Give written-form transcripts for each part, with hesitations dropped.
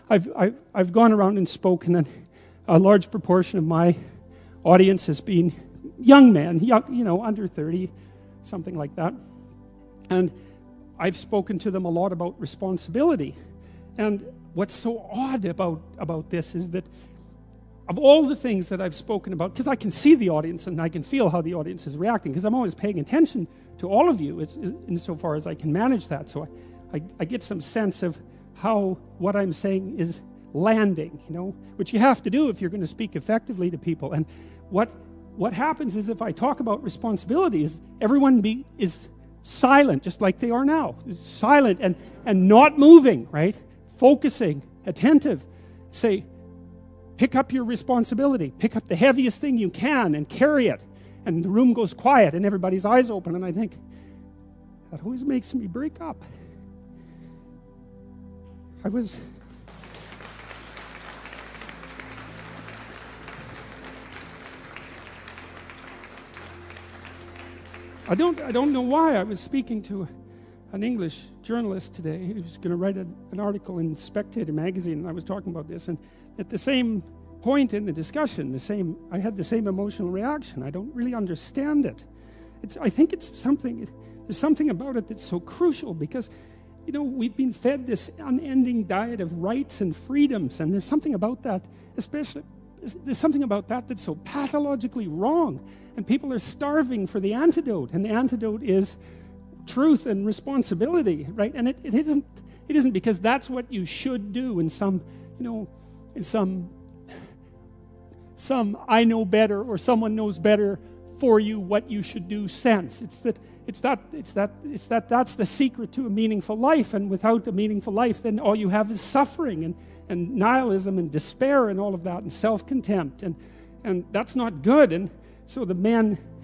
I've gone around and spoken, and a large proportion of my audience has been young men, under 30, something like that. And I've spoken to them a lot about responsibility. And what's so odd about this is that of all the things that I've spoken about, because I can see the audience and I can feel how the audience is reacting, because I'm always paying attention to all of you insofar as I can manage that. So I get some sense of how what I'm saying is landing, which you have to do if you're going to speak effectively to people. And what happens is, if I talk about responsibilities, everyone is silent, just like they are now. Silent and not moving, right? Focusing, attentive. Say, pick up your responsibility. Pick up the heaviest thing you can and carry it. And the room goes quiet and everybody's eyes open. And I think, that always makes me break up. I don't know why. I was speaking to an English journalist today. He was going to write an article in Spectator magazine, and I was talking about this. And at the same point in the discussion, I had the same emotional reaction. I don't really understand it. I think there's something about it that's so crucial, because we've been fed this unending diet of rights and freedoms, and there's something about that, there's something about that that's so pathologically wrong, and people are starving for the antidote, and the antidote is truth and responsibility, right? And it isn't because that's what you should do in some I know better, or someone knows better for you what you should do sense. It's that's the secret to a meaningful life, and without a meaningful life, then all you have is suffering and nihilism and despair and all of that, and self-contempt, and that's not good. And so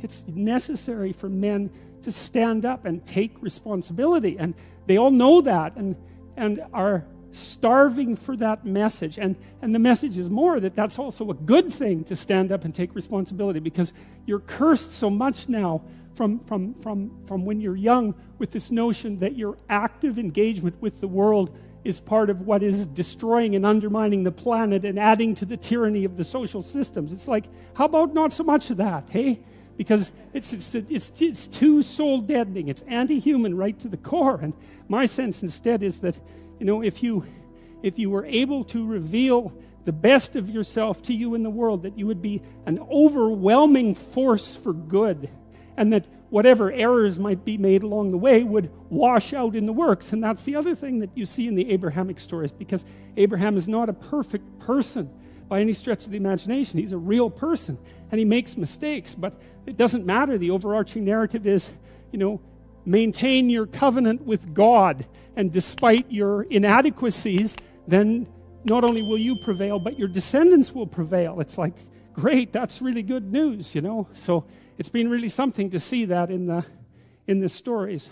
it's necessary for men to stand up and take responsibility, and they all know that and are starving for that message. And the message is more that that's also a good thing, to stand up and take responsibility, because you're cursed so much now from when you're young with this notion that your active engagement with the world is part of what is destroying and undermining the planet and adding to the tyranny of the social systems. It's like, how about not so much of that, hey? Because it's too soul deadening. It's anti-human right to the core. And my sense instead is that, if you were able to reveal the best of yourself to you in the world, that you would be an overwhelming force for good, and that whatever errors might be made along the way would wash out in the works. And that's the other thing that you see in the Abrahamic stories, because Abraham is not a perfect person by any stretch of the imagination. He's a real person, and he makes mistakes, but it doesn't matter. The overarching narrative is, maintain your covenant with God, and despite your inadequacies, then not only will you prevail, but your descendants will prevail. It's like, great, that's really good news, So it's been really something to see that in the stories.